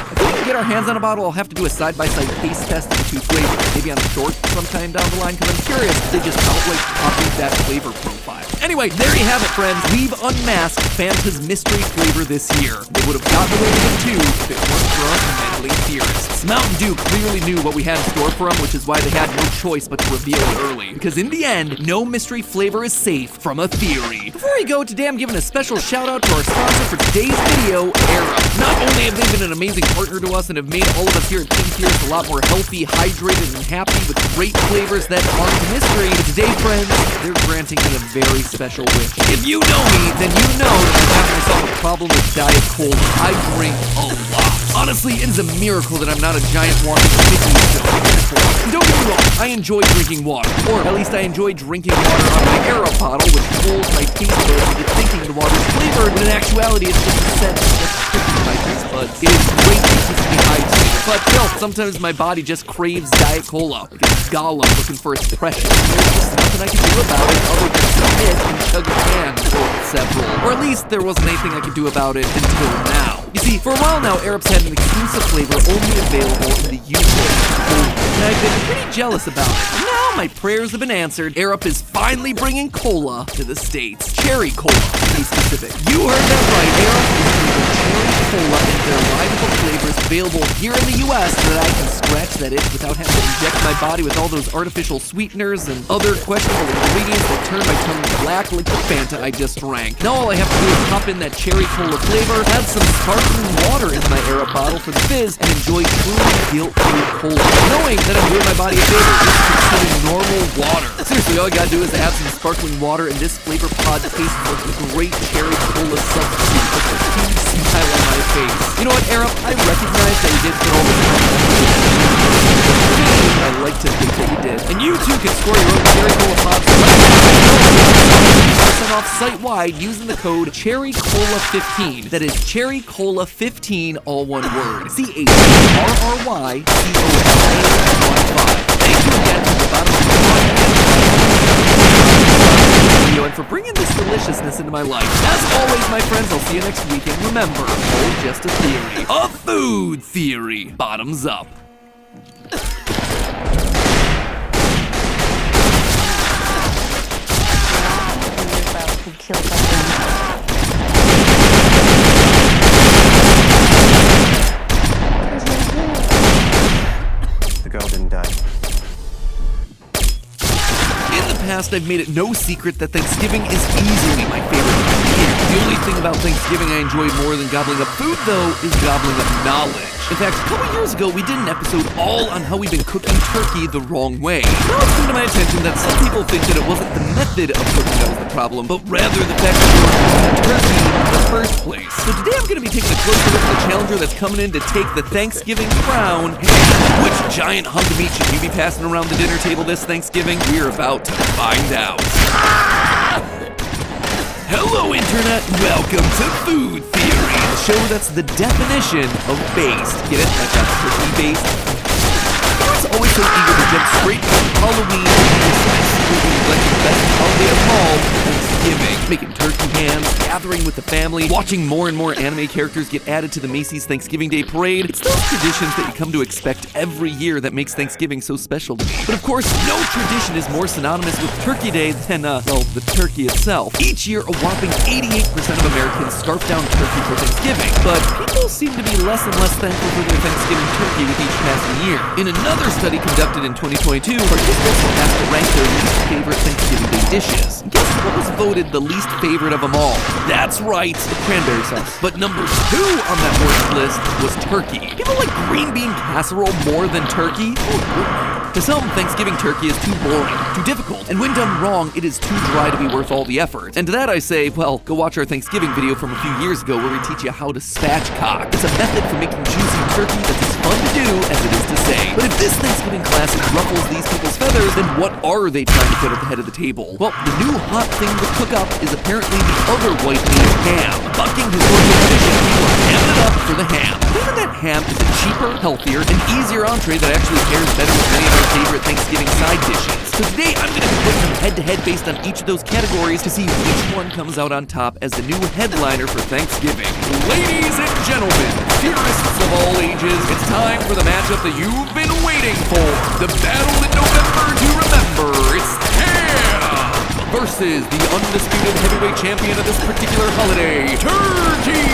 If we can get our hands on a bottle, I'll have to do a side-by-side taste test of the 2 flavors, maybe on a short sometime down the line, because I'm curious if they just outright copied that flavor profile. Anyway, there you have it, friends. We've unmasked Fanta's mystery flavor this year. They would have gotten away with it too if it weren't for us meddling theorists. Mountain Dew clearly knew what we had in store for them, which is why they had no choice but to reveal it early. Because in the end, no mystery flavor is safe from a theory. Before we go, today I'm giving a special shout out to our sponsor for today's video, Era. Not only have they been an amazing partner to us and have made all of us here at Team Tears a lot more healthy, hydrated, and happy with great flavors that aren't a mystery, but today, friends, they're granting me a very special wish. If you know me, then you know that I have myself a problem with Diet Cola. I drink a lot. Honestly, it is a miracle that I'm not a giant walking kidney stone. Don't get me wrong, I enjoy drinking water, or at least I enjoy drinking water on my Era bottle, which pulls my taste buds into thinking the water's flavored, when in actuality it's just a scent that's tricking my taste buds. It is great to keep me hydrated, but still, sometimes my body just craves Diet Cola, like a Gollum looking for its precious. There's just nothing I can do about it other than submit and chug a can, or several. Or at least there wasn't anything I could do about it until now. You see, for a while now, Arab's had an exclusive flavor only available in the UK. And I've been pretty jealous about it. Now my prayers have been answered. Arup is finally bringing cola to the States. Cherry cola, to be specific. You heard that right. Arup is bringing cherry Cola and their rival flavors available here in the US so that I can scratch that itch without having to inject my body with all those artificial sweeteners and other questionable ingredients that turn my tongue black like the Fanta I just drank. Now all I have to do is pop in that cherry cola flavor, add some sparkling water into my Era bottle for the fizz, and enjoy truly guilt-free cola, knowing that I'm doing my body a favor just consuming normal water. Seriously, all I gotta do is add some sparkling water, and this flavor pod tastes like a great cherry cola substitute with a huge smile on my face. You know what, Era? I recognize that you did put all this I like to think that you did. And you too can score your own cherry cola pods off site-wide using the code CHERRYCOLA15. That is CHERRYCOLA15, all one word. CHERRYCOLA15. Thank you again to the bottom of the video and for bringing this deliciousness into my life. As always, my friends, I'll see you next week. And remember, all just a theory. A food theory. Bottoms up. Killed by them. The girl didn't die. In the past, I've made it no secret that Thanksgiving is easily my favorite time of year. The only thing about Thanksgiving I enjoy more than gobbling up food, though, is gobbling up knowledge. In fact, a couple years ago, we did an episode all on how we've been cooking turkey the wrong way. Now it's come to my attention that some people think that it wasn't the method of cooking that was the problem, but rather the fact that we were cooking turkey in the first place. So today I'm going to be taking a closer look at the challenger that's coming in to take the Thanksgiving crown. Which giant hunk of meat should you be passing around the dinner table this Thanksgiving? We're about to find out. Hello, Internet. Welcome to Food Theory, the show that's the definition of based. Get it? Like that turkey based? I was always so eager to jump straight to Halloween and Christmas, like the best holiday of all, Thanksgiving. Making turkey hams, gathering with the family, watching more and more anime characters get added to the Macy's Thanksgiving Day Parade. It's those traditions that you come to expect every year that makes Thanksgiving so special to me. But of course, no tradition is more synonymous with Turkey Day than, well, the turkey itself. Each year, a whopping 88% of Americans scarf down turkey for Thanksgiving, but people seem to be less and less thankful for their Thanksgiving turkey with each passing year. In another study conducted in 2022, participants were asked to rank their least favorite Thanksgiving Day dishes. Guess what was voted the least favorite of them all? That's right, the cranberry sauce. But number 2 on that worst list was turkey. People like green bean casserole more than turkey? To some, Thanksgiving turkey is too boring, too difficult, and when done wrong, it is too dry to be worth all the effort. And to that I say, well, go watch our Thanksgiving video from a few years ago where we teach you how to spatchcock. It's a method for making juicy turkey that's as fun to do as it is to say. But if this Thanksgiving classic ruffles these people's feathers, then what are they trying to put at the head of the table? Well, the new hot thing to cook up is apparently the other white meat, ham. Bucking historical tradition, people are hamming it up for the ham. Even that ham is a cheaper, healthier, and easier entree that actually pairs better with many of our favorite Thanksgiving side dishes. So today I'm going to be putting them head-to-head based on each of those categories to see which one comes out on top as the new headliner for Thanksgiving. Ladies and gentlemen, theorists of all ages, it's time for the matchup that you've been waiting for. The battle in November to remember. It's ham versus the undisputed heavyweight champion of this particular holiday, turkey.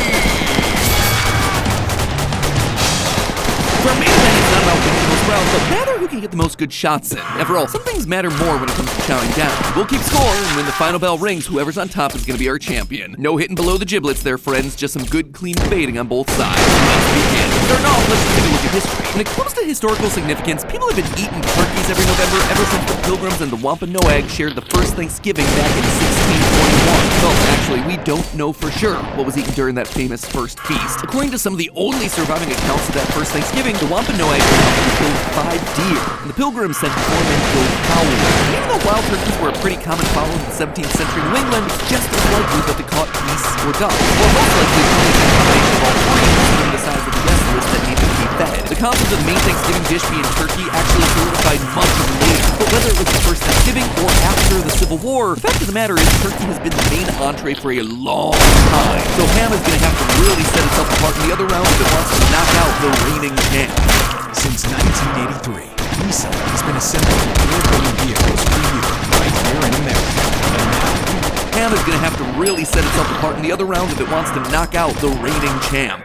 For our main event, it's not about winning the most rounds, but rather who can get the most good shots in. After all, some things matter more when it comes to chowing down. We'll keep score, and when the final bell rings, whoever's on top is going to be our champion. No hitting below the giblets there, friends. Just some good, clean debating on both sides. Let's begin. Starting off, let's take a look at history. When it comes to historical significance, people have been eating turkeys every November ever since the Pilgrims and the Wampanoag shared the first Thanksgiving back in 1621. Well, actually, we don't know for sure what was eaten during that famous first feast. According to some of the only surviving accounts of that first Thanksgiving, the Wampanoag killed 5 deer, and the Pilgrims sent 4 men to go howling. And even though wild turkeys were a pretty common fowl in the 17th century New England, it's just as likely that they caught geese or ducks, or most likely probably a combination of all 3, considering the size of the guest list that needed to be fed. The concept of the main Thanksgiving dish being turkey actually solidified much later, but whether it was the first Thanksgiving or after the Civil War, the fact of the matter is turkey has been the main entree for a long time. So ham is going to have to really set itself apart in the other round if it wants to knock out the reigning champ. Since 1983, Nissan has been assembling award-winning vehicles for you right here in America. Ham is going to have to really set itself apart in the other rounds if it wants to knock out the reigning champ.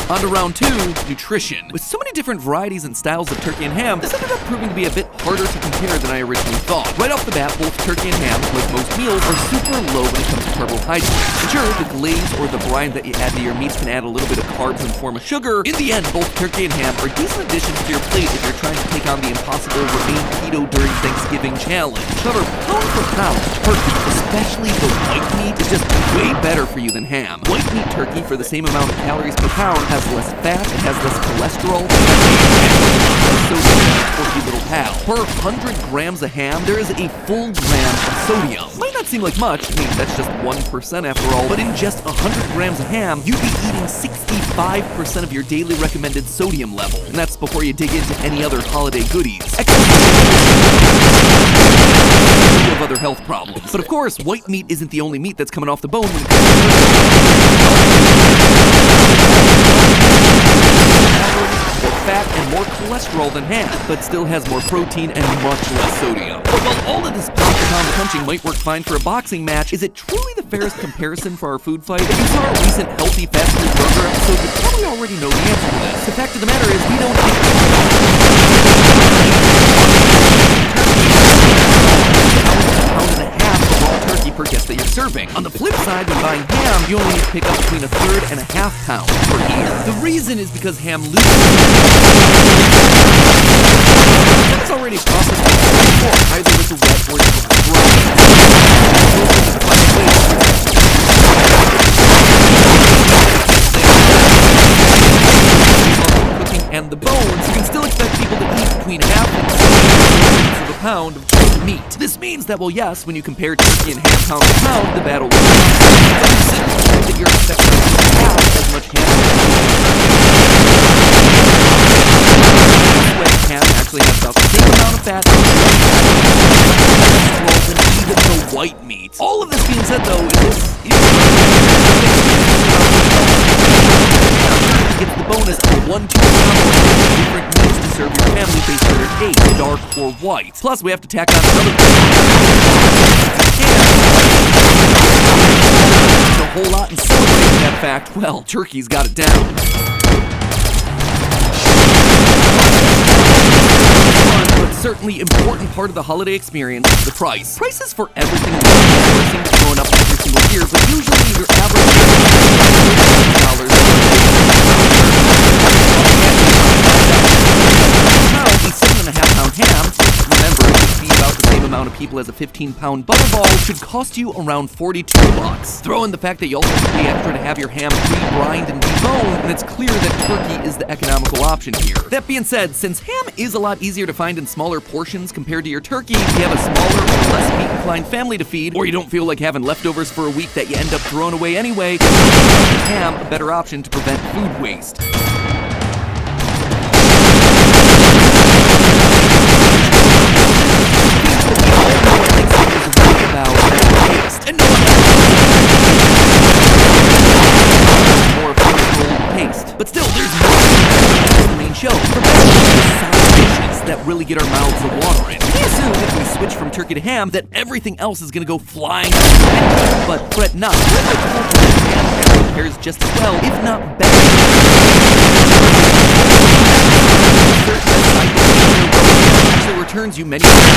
On to round 2, nutrition. With so many different varieties and styles of turkey and ham, this ended up proving to be a bit harder to compare than I originally thought. Right off the bat, both turkey and ham, like most meals, are super low when it comes to carbohydrates. And sure, the glaze or the brine that you add to your meats can add a little bit of carbs in the form of sugar. In the end, both turkey and ham are decent additions to your plate if you're trying to take on the impossible remain keto during Thanksgiving challenge. However, pound for pound, turkey, especially the white meat, is just way better for you than ham. White meat turkey, for the same amount of calories per pound, has less fat, it has less cholesterol, and sodium than its quirky little pal. Per 100 grams of ham, there is a full gram of sodium. Might not seem like much, I mean, that's just 1% after all, but in just 100 grams of ham, you'd be eating 65% of your daily recommended sodium level. And that's before you dig into any other holiday goodies. Of other health problems. But of course, white meat isn't the only meat that's coming off the bone when it comes to more fat and more cholesterol than ham, but still has more protein and much less sodium. But while all of this pound-for-pound punching might work fine for a boxing match, is it truly the fairest comparison for our food fight? If you saw our recent healthy fast food burger episode, you probably already know the answer to this. The fact of the matter is, we don't per guest that you're serving. On the flip side, when buying ham, you only need to pick up between 1/3 and 1/2 pound per ear. The reason is because ham loses. It's already processed before, either with a wet or dry cooking and the bones, you can still expect people to eat between half and 6 of a pound of just meat. This means that, well, yes, when you compare turkey and ham pound to pound, the battle will be that you're expecting to eat half as much ham. This way, ham actually has about the same amount of fat and even the white meat. All of this being said, though, gets the bonus of a 1-2 different meats to serve your family based on their taste, dark or white. Plus, we have to tack on another a whole lot in celebrating that fact. Well, turkey's got it down. But certainly important part of the holiday experience is the price. Prices for everything seem to be going up every single year, but usually your average $30. A 7.5-pound ham, which, remember, would feed about the same amount of people as a 15-pound butterball, should cost you around $42. Throw in the fact that you also have to pay extra to have your ham pre-brined and deboned, and it's clear that turkey is the economical option here. That being said, since ham is a lot easier to find in smaller portions compared to your turkey, if you have a smaller or less meat-inclined family to feed, or you don't feel like having leftovers for a week that you end up throwing away anyway, ham a better option to prevent food waste. And no one more personal taste. But still, there's more to the main show. Side dishes that really get our mouths a-watering. We assume if we switch from turkey to ham that everything else is gonna go flying. But fret not. Ham pairs just as well, if not better. Actually returns you many mashed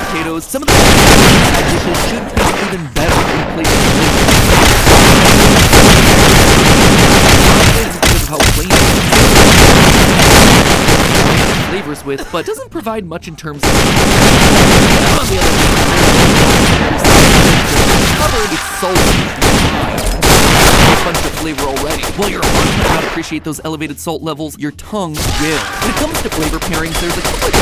potatoes. Some of the side dishes should taste even better in place of because of how plain flavors with, but doesn't provide much in terms of on the other hand, covered with salty punch of flavor already. While your heart might not appreciate those elevated salt levels, your tongue will. When it comes to flavor pairings, there's a couple of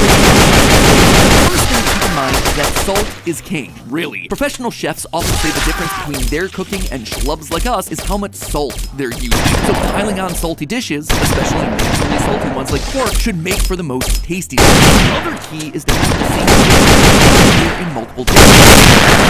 first thing to keep in mind is that salt is king, really. Professional chefs often say the difference between their cooking and schlubs like us is how much salt they're using. So piling on salty dishes, especially naturally salty ones like pork, should make for the most tasty dishes. The other key is to have the same dish in multiple dishes.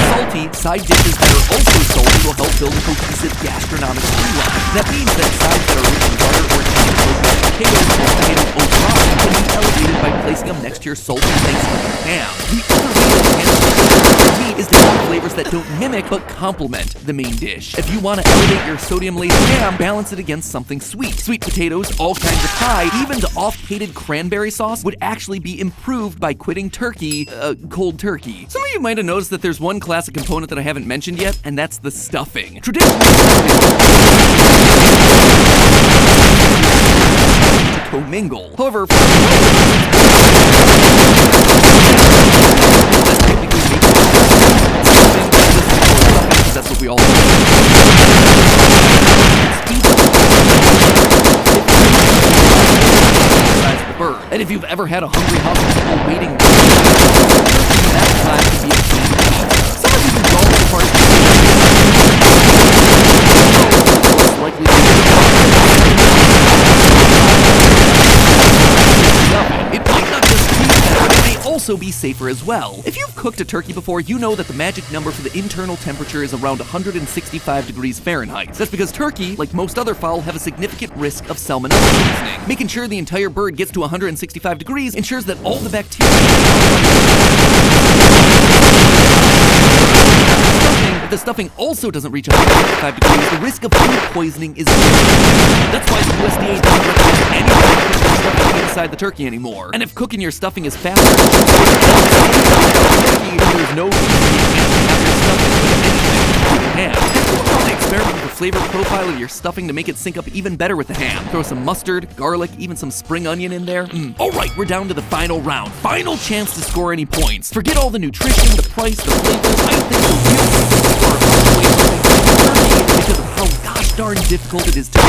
Salty side dishes that are also salty will help build a cohesive gastronomic through line. That means that sides that are rich in butter or cheese, like potatoes or tomato au gratin, can be elevated by placing them next to your salty Thanksgiving ham. The other real advantage for me is that flavors that don't mimic but complement the main dish. If you want to elevate your sodium-laced ham, balance it against something sweet. Sweet potatoes, all kinds of pie, even the oft-hated cranberry sauce would actually be improved by quitting cold turkey. Some of you might have noticed that there's one classic component that I haven't mentioned yet, and that's the stuffing. Traditionally, to commingle. However, that's what we all do. Bird. And if you've ever had a hungry house of people waiting, that time can be a game changer. Some of you can go as far as likely to it might not just be better, it may also be safer as well. If you've cooked a turkey before, you know that the magic number for the internal temperature is around 165 degrees Fahrenheit. That's because turkey, like most other fowl, have a significant risk of salmonella poisoning. Making sure the entire bird gets to 165 degrees ensures that all the bacteria if the stuffing also doesn't reach 165 degrees, the risk of food poisoning is zero. That's why the USDA doesn't recommend any stuffing inside the turkey anymore. And if cooking your stuffing is faster than turkey, then there's no reason you can't have your stuffing with anything. Ham. Probably experiment with the flavor profile of your stuffing to make it sync up even better with the ham. Throw some mustard, garlic, even some spring onion in there. Alright, we're down to the final round. Final chance to score any points. Forget all the nutrition, the price, the flavors. I think the real because of how gosh darn difficult it is to cook.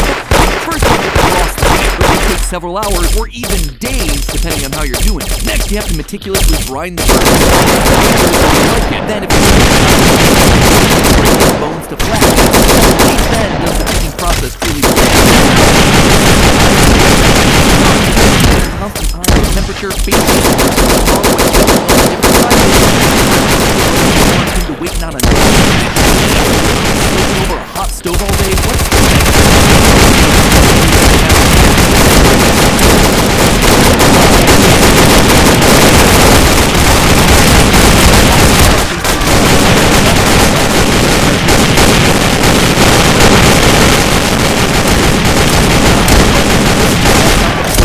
First, you have to cross the meat, which will take several hours or even days, depending on how you're doing it. Next, you have to meticulously brine the bird. Then, if you break the bones to flat, then does the cooking process truly constant eye, temperature, facing, waiting on a over a hot stove all day. What's the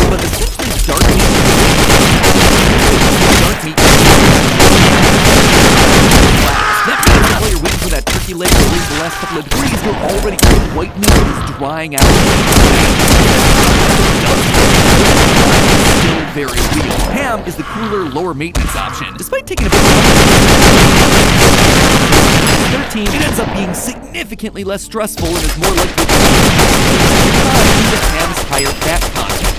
but essentially dark meat. While you're waiting for that turkey leg to lose the last couple of degrees, your already cooked white meat is drying out. Still very real. Ham is the cooler, lower maintenance option. Despite taking a bit longer, 13, it ends up being significantly less stressful and is more likely to the ham's higher fat content.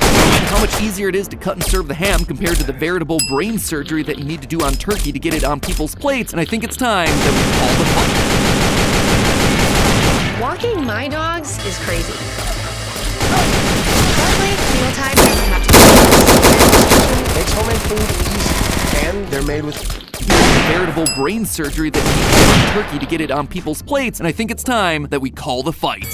How much easier it is to cut and serve the ham compared to the veritable brain surgery that you need to do on turkey to get it on people's plates, and I think it's time that we call the fight. Walking my dogs is crazy. Luckily, mealtime doesn't have to Makes homemade food easy, and they're made with veritable brain surgery that you need to do on turkey to get it on people's plates, and I think it's time that we call the fight.